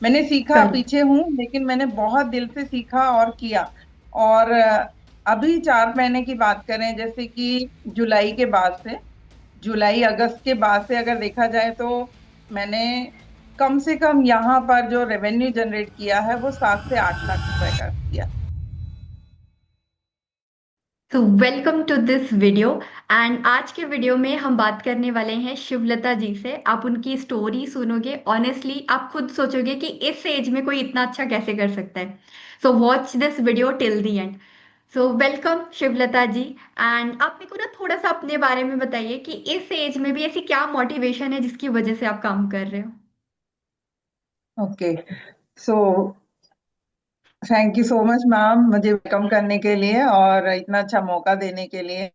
मैंने सीखा, करेक्ट। पीछे हूँ लेकिन मैंने बहुत दिल से सीखा और किया। और अभी 4 महीने की बात करें, जैसे कि जुलाई के बाद से, जुलाई अगस्त के बाद से अगर देखा जाए तो मैंने कम से कम यहाँ पर जो रेवेन्यू जनरेट किया है वो 7 से 8 लाख रुपए का किया। तो welcome to this video. And आज के वीडियो में हम बात करने वाले हैं शिवलता जी से। आप उनकी स्टोरी सुनोगे, ऑनेस्टली आप खुद सोचोगे कि इस एज में कोई इतना अच्छा कैसे कर सकता है। So watch this video till the end. So welcome Shivlata ji. And आप मेरे को ना थोड़ा सा अपने बारे में बताइए कि इस एज में भी ऐसी क्या मोटिवेशन है जिसकी वजह से आप काम कर रहे हो। Okay. So thank you so much ma'am, मुझे वेलकम करने के लिए और इतना अच्छा मौका देने के लिए।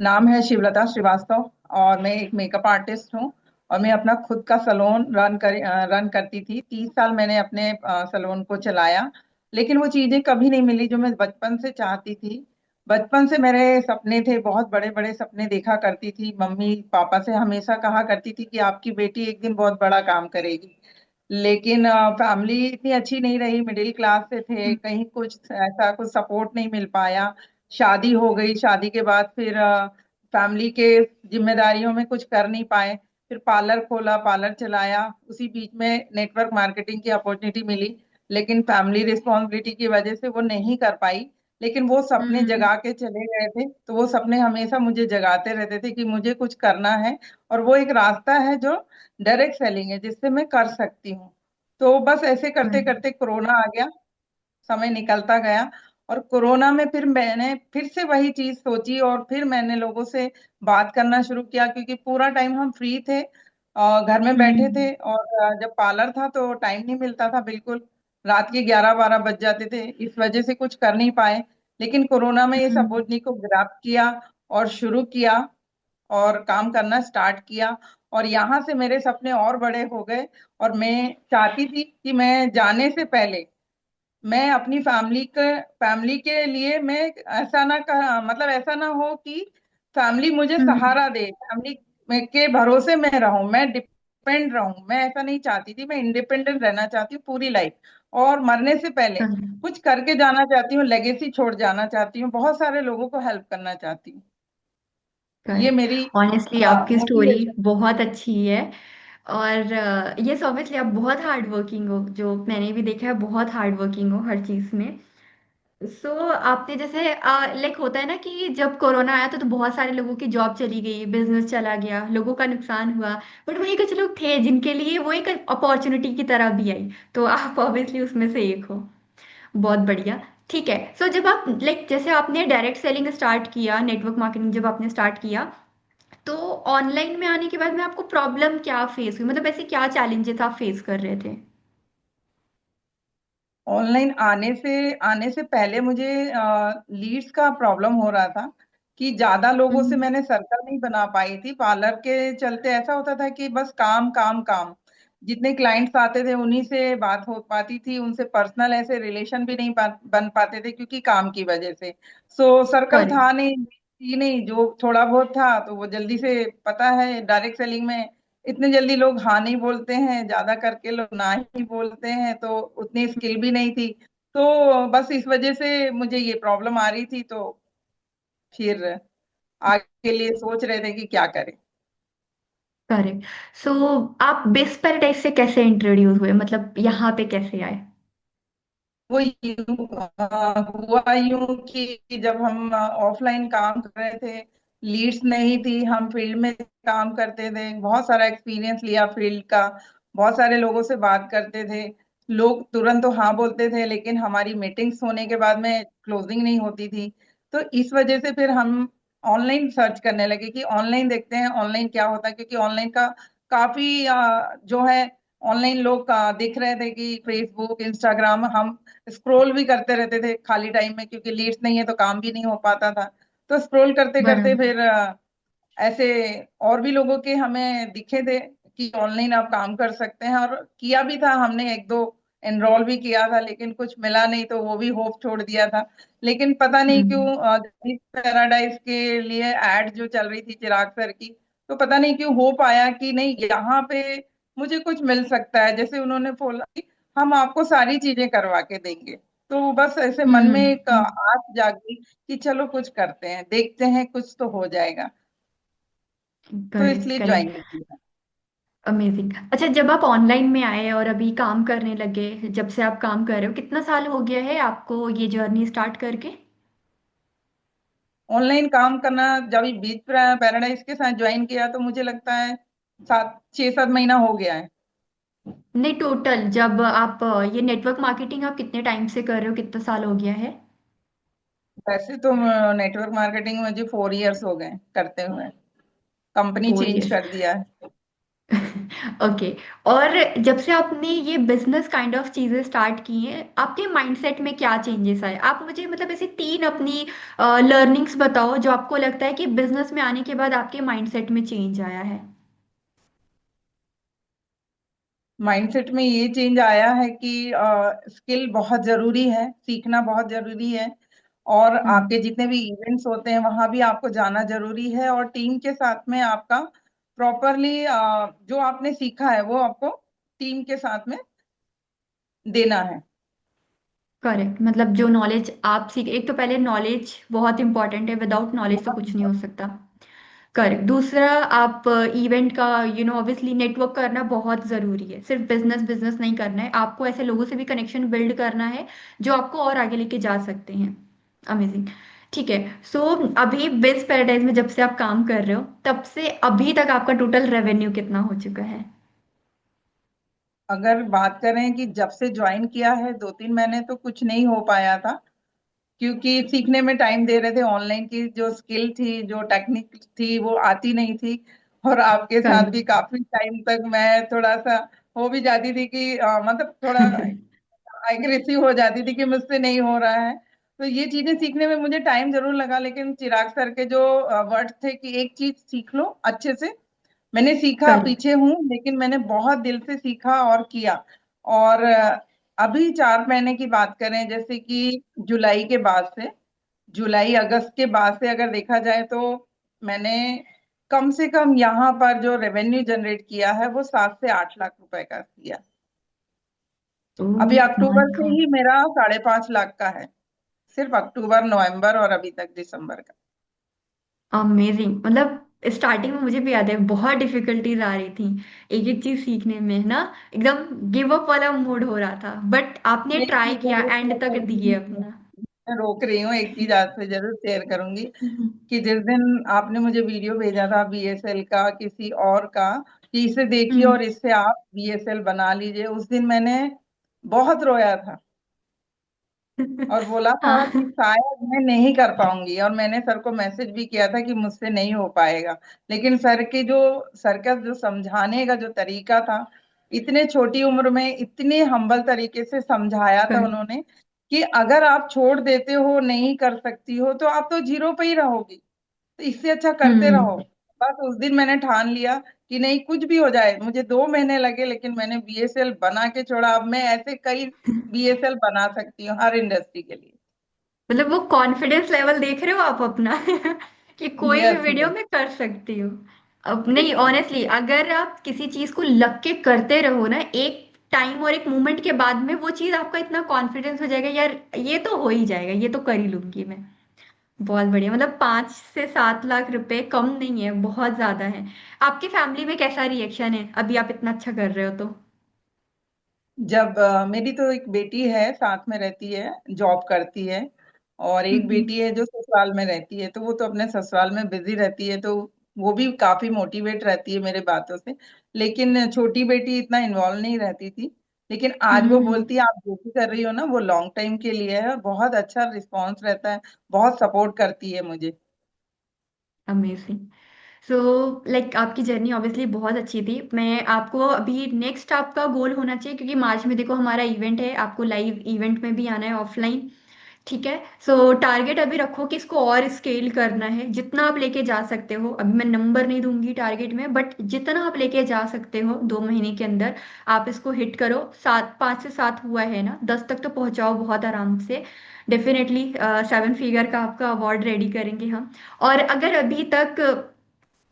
नाम है शिवलता श्रीवास्तव और मैं एक मेकअप आर्टिस्ट हूँ। और मैं अपना खुद का सैलून रन करती थी। 30 साल मैंने अपने सैलून को चलाया। लेकिन वो चीजें कभी नहीं मिली जो मैं बचपन से चाहती थी। बचपन से मेरे सपने थे, बहुत बड़े बड़े सपने देखा करती थी। मम्मी पापा से हमेशा कहा करती थी कि आपकी बेटी एक दिन बहुत बड़ा काम करेगी। लेकिन फैमिली इतनी अच्छी नहीं रही, मिडिल क्लास से थे, कहीं कुछ ऐसा कुछ सपोर्ट नहीं मिल पाया। शादी हो गई, शादी के बाद फिर फैमिली के जिम्मेदारियों में कुछ कर नहीं पाए। फिर पार्लर खोला, पार्लर चलाया। उसी बीच में नेटवर्क मार्केटिंग की अपॉर्चुनिटी मिली, लेकिन फैमिली रिस्पॉन्सिबिलिटी की वजह से वो नहीं कर पाई। लेकिन वो सपने हम्म। जगा के चले गए थे, तो वो सपने हमेशा मुझे जगाते रहते थे कि मुझे कुछ करना है। और वो एक रास्ता है जो डायरेक्ट सेलिंग है, जिससे मैं कर सकती हूँ। तो बस ऐसे करते करेक्ट। करते कोरोना आ गया, समय निकलता गया। और कोरोना में फिर मैंने फिर से वही चीज सोची और फिर मैंने लोगों से बात करना शुरू किया, क्योंकि पूरा टाइम हम फ्री थे, घर में बैठे हम्म। थे। और जब पार्लर था तो टाइम नहीं मिलता था बिल्कुल। रात के 11-12 बज जाते थे, इस वजह से कुछ कर नहीं पाए। लेकिन कोरोना में इस हम्म। अपॉर्चुनिटी को ग्रैब किया और शुरू किया और काम करना स्टार्ट किया। और यहाँ से मेरे सपने और बड़े हो गए। और मैं चाहती थी कि मैं जाने से पहले मैं अपनी फैमिली के लिए मैं ऐसा ना कर, मतलब ऐसा ना हो कि फैमिली मुझे हम्म। सहारा दे, फैमिली के भरोसे में रहूं, मैं डिपेंड रहूं। मैं ऐसा नहीं चाहती थी, मैं इंडिपेंडेंट रहना चाहती हूँ पूरी लाइफ। और मरने से पहले करेक्ट। कुछ करके जाना चाहती हूँ, लेगेसी छोड़ जाना चाहती हूँ, बहुत सारे लोगों को हेल्प करना चाहती हूँ। ये करेक्ट। मेरी ऑनेस्टली आपकी स्टोरी मोटिवेशन। बहुत अच्छी है। और ये ऑब्वियसली आप बहुत हार्ड वर्किंग हो, जो मैंने भी देखा है, बहुत हार्ड वर्किंग हो हर चीज में। सो आपने जैसे लाइक होता है ना कि जब कोरोना आया तो बहुत सारे लोगों की जॉब चली गई, बिजनेस चला गया, लोगों का नुकसान हुआ। बट वही कुछ लोग थे जिनके लिए वो एक अपॉर्चुनिटी की तरह भी आई, तो आप ऑब्वियसली उसमें से एक हो। बहुत बढ़िया। ठीक है। सो जब आप लाइक जैसे आपने डायरेक्ट सेलिंग स्टार्ट किया, नेटवर्क मार्केटिंग जब आपने स्टार्ट किया, तो ऑनलाइन में आने के बाद में आपको प्रॉब्लम क्या फेस हुई, मतलब ऐसे क्या चैलेंजेस आप फेस कर रहे थे। ऑनलाइन आने से पहले मुझे लीड्स का प्रॉब्लम हो रहा था कि ज्यादा लोगों से हम्म। मैंने सर्कल नहीं बना पाई थी। पार्लर के चलते ऐसा होता था कि बस काम काम काम। जितने क्लाइंट्स आते थे उन्हीं से बात हो पाती थी, उनसे पर्सनल ऐसे रिलेशन भी नहीं बन पाते थे क्योंकि काम की वजह से। सो सर्कल करेक्ट। था नहीं, थी नहीं। जो थोड़ा बहुत था तो वो जल्दी से, पता है डायरेक्ट सेलिंग में इतने जल्दी लोग हाँ नहीं बोलते हैं, ज्यादा करके लोग ना ही बोलते हैं, तो उतनी स्किल भी नहीं थी। तो बस इस वजह से मुझे ये प्रॉब्लम आ रही थी। तो फिर आगे के लिए सोच रहे थे कि क्या करें। करेक्ट। सो आप बेस पैराडाइज से कैसे इंट्रोड्यूस हुए, मतलब यहाँ पे कैसे आए। वो हुआ यूं कि जब हम ऑफलाइन काम कर रहे थे, लीड्स नहीं थी, हम फील्ड में काम करते थे, बहुत सारा एक्सपीरियंस लिया फील्ड का, बहुत सारे लोगों से बात करते थे। लोग तुरंत तो हाँ बोलते थे, लेकिन हमारी मीटिंग्स होने के बाद में क्लोजिंग नहीं होती थी। तो इस वजह से फिर हम ऑनलाइन सर्च करने लगे कि ऑनलाइन देखते हैं ऑनलाइन क्या होता है, क्योंकि ऑनलाइन का काफी जो है, ऑनलाइन लोग दिख रहे थे कि फेसबुक इंस्टाग्राम हम स्क्रॉल भी करते रहते थे खाली टाइम में, क्योंकि लीड्स नहीं है तो काम भी नहीं हो पाता था। तो स्क्रॉल करते करते बराबर। फिर ऐसे और भी लोगों के हमें दिखे थे कि ऑनलाइन आप काम कर सकते हैं। और किया भी था हमने, एक दो एनरोल भी किया था, लेकिन कुछ मिला नहीं तो वो भी होप छोड़ दिया था। लेकिन पता नहीं हम्म। क्यों पैराडाइज के लिए एड जो चल रही थी चिराग सर की, तो पता नहीं क्यों होप आया कि नहीं, यहाँ पे मुझे कुछ मिल सकता है। जैसे उन्होंने बोला कि हम आपको सारी चीजें करवा के देंगे, तो बस ऐसे मन में एक आस जागी कि चलो कुछ करते हैं, देखते हैं, कुछ तो हो जाएगा। तो करेक्ट इसलिए करेक्ट। ज्वाइन किया। अमेजिंग। अच्छा, जब आप ऑनलाइन में आए और अभी काम करने लगे, जब से आप काम कर रहे हो, कितना साल हो गया है आपको ये जर्नी स्टार्ट करके? ऑनलाइन काम करना जब बीच पैराडाइज के साथ ज्वाइन किया तो मुझे लगता है 6-7 महीना हो गया है। नहीं, टोटल जब आप ये नेटवर्क मार्केटिंग आप कितने टाइम से कर रहे हो, कितना साल हो गया है? वैसे तो नेटवर्क मार्केटिंग मुझे 4 इयर्स हो गए करते हुए। कंपनी फोर चेंज इयर्स कर दिया है। ओके। और जब से आपने ये बिजनेस काइंड ऑफ चीजें स्टार्ट की हैं, आपके माइंडसेट में क्या चेंजेस आए? आप मुझे मतलब ऐसे तीन अपनी लर्निंग्स बताओ जो आपको लगता है कि बिजनेस में आने के बाद आपके माइंडसेट में चेंज आया है। माइंडसेट में ये चेंज आया है कि स्किल बहुत जरूरी है, सीखना बहुत जरूरी है। और हम्म। आपके जितने भी इवेंट्स होते हैं वहां भी आपको जाना जरूरी है, और टीम के साथ में आपका प्रॉपरली जो आपने सीखा है वो आपको टीम के साथ में देना है। करेक्ट, मतलब जो नॉलेज आप सीख, एक तो पहले नॉलेज बहुत इंपॉर्टेंट है, विदाउट नॉलेज तो बहुत कुछ नहीं हो important। सकता। करेक्ट। दूसरा, आप इवेंट का ऑब्वियसली नेटवर्क करना बहुत ज़रूरी है। सिर्फ बिजनेस बिजनेस नहीं करना है, आपको ऐसे लोगों से भी कनेक्शन बिल्ड करना है जो आपको और आगे लेके जा सकते हैं। अमेजिंग। ठीक है। सो अभी बिज पैराडाइज में जब से आप काम कर रहे हो, तब से अभी तक आपका टोटल रेवेन्यू कितना हो चुका है? अगर बात करें कि जब से ज्वाइन किया है 2-3 महीने तो कुछ नहीं हो पाया था, क्योंकि सीखने में टाइम दे रहे थे। ऑनलाइन की जो स्किल थी, जो टेक्निक थी, वो आती नहीं थी। और आपके साथ भी करेक्ट। काफी टाइम तक मैं थोड़ा सा हो भी जाती थी कि मतलब थोड़ा एग्रेसिव हो जाती थी कि मुझसे नहीं हो रहा है। तो ये चीजें सीखने में मुझे टाइम जरूर लगा, लेकिन चिराग सर के जो वर्ड थे कि एक चीज सीख लो अच्छे से, मैंने सीखा। करेक्ट। पीछे हूँ लेकिन मैंने बहुत दिल से सीखा और किया। और अभी 4 महीने की बात करें, जैसे कि जुलाई के बाद से, जुलाई अगस्त के बाद से अगर देखा जाए तो मैंने कम से कम यहाँ पर जो रेवेन्यू जनरेट किया है वो 7 से 8 लाख रुपए का किया। अभी ओह माय अक्टूबर से गॉड। ही मेरा 5.5 लाख का है, सिर्फ अक्टूबर नवंबर और अभी तक दिसंबर का। अमेजिंग। मतलब स्टार्टिंग में मुझे भी याद है बहुत डिफिकल्टीज आ रही थी एक एक चीज सीखने में ना, एकदम गिव अप वाला मूड हो रहा था, बट आपने एक ट्राई चीज किया, जरूर एंड शेयर तक दिए करूंगी, अपना। मैं रोक रही हूँ, एक चीज आपसे जरूर शेयर करूंगी हम्म। कि जिस दिन आपने मुझे वीडियो भेजा था बीएसएल का किसी और का, कि इसे देखिए हम्म। और इससे आप बीएसएल बना लीजिए, उस दिन मैंने बहुत रोया था और बोला था कि हाँ। शायद मैं नहीं कर पाऊंगी। और मैंने सर को मैसेज भी किया था कि मुझसे नहीं हो पाएगा। लेकिन सर का जो समझाने का जो तरीका था, इतने छोटी उम्र में इतने हम्बल तरीके से समझाया था कर उन्होंने कि अगर आप छोड़ देते हो, नहीं कर सकती हो, तो आप तो जीरो पे ही रहोगी। तो इससे अच्छा करते रहो। हम्म। बस उस दिन मैंने ठान लिया कि नहीं, कुछ भी हो जाए, मुझे 2 महीने लगे लेकिन मैंने बीएसएल बना के छोड़ा। अब मैं ऐसे कई बीएसएल बना सकती हूँ हर इंडस्ट्री के लिए। मतलब वो कॉन्फिडेंस लेवल देख रहे हो आप अपना कि कोई भी यस, वीडियो यस। में कर सकती हूँ। अब नहीं, बिल्कुल। ऑनेस्टली अगर आप किसी चीज को लग के करते रहो ना, एक टाइम और एक मोमेंट के बाद में वो चीज आपका इतना कॉन्फिडेंस हो जाएगा, यार ये तो हो ही जाएगा, ये तो कर ही लूंगी मैं। बहुत बढ़िया। मतलब 5 से 7 लाख रुपए कम नहीं है, बहुत ज्यादा है। आपकी फैमिली में कैसा रिएक्शन है अभी आप इतना अच्छा कर रहे हो तो? जब मेरी तो एक बेटी है साथ में रहती है, जॉब करती है। और एक हम्म। बेटी है जो ससुराल में रहती है, तो वो तो अपने ससुराल में बिजी रहती है, तो वो भी काफी मोटिवेट रहती है मेरे बातों से। लेकिन छोटी बेटी इतना इन्वॉल्व नहीं रहती थी। लेकिन आज वो हम्म। बोलती है आप जो भी कर रही हो ना वो लॉन्ग टाइम के लिए है, और बहुत अच्छा रिस्पॉन्स रहता है, बहुत सपोर्ट करती है मुझे। अमेजिंग। सो लाइक आपकी जर्नी ऑब्वियसली बहुत अच्छी थी। मैं आपको अभी नेक्स्ट आपका गोल होना चाहिए, क्योंकि मार्च में देखो हमारा इवेंट है, आपको लाइव इवेंट में भी आना है ऑफलाइन। ठीक है। सो टारगेट अभी रखो कि इसको और स्केल करना है, जितना आप लेके जा सकते हो। अभी मैं नंबर नहीं दूंगी टारगेट में, बट जितना आप लेके जा सकते हो 2 महीने के अंदर आप इसको हिट करो। 5 से 7 हुआ है ना, 10 तक तो पहुंचाओ बहुत आराम से। डेफिनेटली 7 फिगर का आपका अवार्ड रेडी करेंगे हम। और अगर अभी तक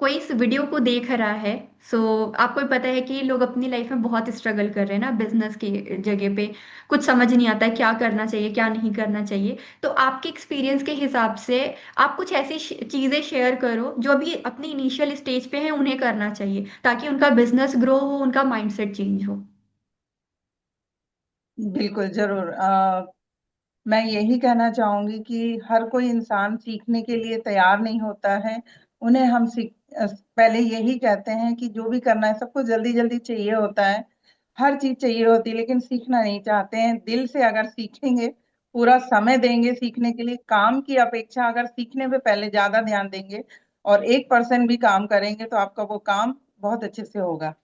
कोई इस वीडियो को देख रहा है, सो आपको भी पता है कि लोग अपनी लाइफ में बहुत स्ट्रगल कर रहे हैं ना बिजनेस की जगह पे। कुछ समझ नहीं आता है क्या करना चाहिए क्या नहीं करना चाहिए। तो आपके एक्सपीरियंस के हिसाब से आप कुछ ऐसी चीजें शेयर करो जो अभी अपनी इनिशियल स्टेज पे हैं उन्हें करना चाहिए, ताकि उनका बिजनेस ग्रो हो, उनका माइंडसेट चेंज हो। बिल्कुल जरूर। मैं यही कहना चाहूंगी कि हर कोई इंसान सीखने के लिए तैयार नहीं होता है। उन्हें हम पहले यही कहते हैं कि जो भी करना है सबको जल्दी जल्दी चाहिए होता है। हर चीज चाहिए होती है लेकिन सीखना नहीं चाहते हैं। दिल से अगर सीखेंगे, पूरा समय देंगे सीखने के लिए, काम की अपेक्षा अगर सीखने पे पहले ज्यादा ध्यान देंगे और 1% भी काम करेंगे तो आपका वो काम बहुत अच्छे से होगा।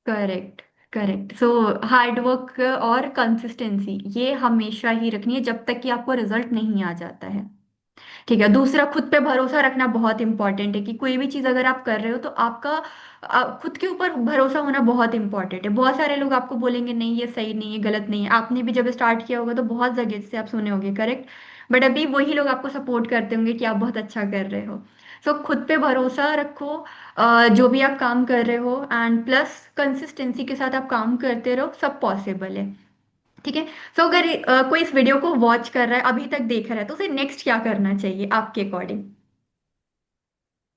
Correct. Correct. So hard work और कंसिस्टेंसी ये हमेशा ही रखनी है जब तक कि आपको रिजल्ट नहीं आ जाता है। ठीक है। दूसरा, खुद पे भरोसा रखना बहुत इंपॉर्टेंट है कि कोई भी चीज अगर आप कर रहे हो तो आपका खुद के ऊपर भरोसा होना बहुत इंपॉर्टेंट है। बहुत सारे लोग आपको बोलेंगे नहीं ये सही नहीं है, गलत नहीं है। आपने भी जब स्टार्ट किया होगा तो बहुत जगह से आप सुने होंगे, करेक्ट। बट अभी वही लोग आपको सपोर्ट करते होंगे कि आप बहुत अच्छा कर रहे हो। सो खुद पे भरोसा रखो, जो भी आप काम कर रहे हो, एंड प्लस कंसिस्टेंसी के साथ आप काम करते रहो, सब पॉसिबल है। ठीक है। सो अगर कोई इस वीडियो को वॉच कर रहा है, अभी तक देख रहा है, तो उसे नेक्स्ट क्या करना चाहिए आपके अकॉर्डिंग?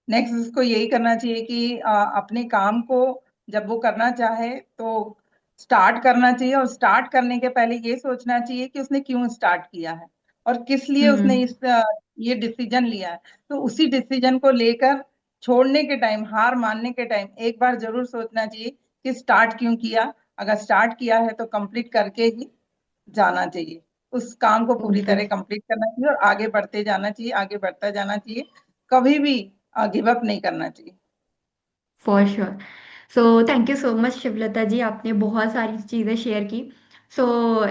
नेक्स्ट उसको यही करना चाहिए कि अपने काम को जब वो करना चाहे तो स्टार्ट करना चाहिए, और स्टार्ट करने के पहले ये सोचना चाहिए कि उसने क्यों स्टार्ट किया है और किस लिए उसने हम्म। ये डिसीजन लिया है। तो उसी डिसीजन को लेकर छोड़ने के टाइम, हार मानने के टाइम एक बार जरूर सोचना चाहिए कि स्टार्ट क्यों किया। अगर स्टार्ट किया है तो कंप्लीट करके ही जाना चाहिए। उस काम को पूरी ओके। तरह कंप्लीट करना चाहिए और आगे बढ़ते जाना चाहिए, आगे बढ़ता जाना चाहिए। कभी भी गिव अप नहीं करना चाहिए। For sure. So thank you so much Shivlata ji, आपने बहुत सारी चीज़ें शेयर की। सो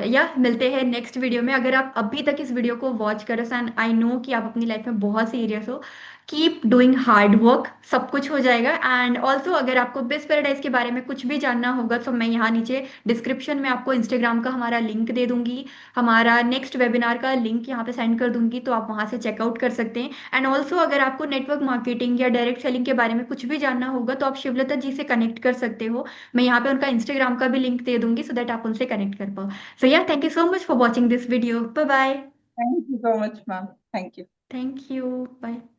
या मिलते हैं नेक्स्ट वीडियो में। अगर आप अभी तक इस वीडियो को वॉच कर रहे हो एंड आई नो कि आप अपनी लाइफ में बहुत सीरियस हो, कीप डूइंग हार्ड वर्क, सब कुछ हो जाएगा। एंड ऑल्सो अगर आपको बिस पैराडाइज के बारे में कुछ भी जानना होगा तो मैं यहाँ नीचे डिस्क्रिप्शन में आपको इंस्टाग्राम का हमारा लिंक दे दूंगी। हमारा नेक्स्ट वेबिनार का लिंक यहाँ पे सेंड कर दूंगी, तो आप वहाँ से चेकआउट कर सकते हैं। एंड ऑल्सो अगर आपको नेटवर्क मार्केटिंग या डायरेक्ट सेलिंग के बारे में कुछ भी जानना होगा तो आप शिवलता जी से कनेक्ट कर सकते हो। मैं यहाँ पे उनका इंस्टाग्राम का भी लिंक दे दूंगी सो दैट आप उनसे कनेक्ट कर पाओ। So yeah thank you so much for watching this video. Bye bye. Thank you so much ma'am. Thank you. Thank you. Bye.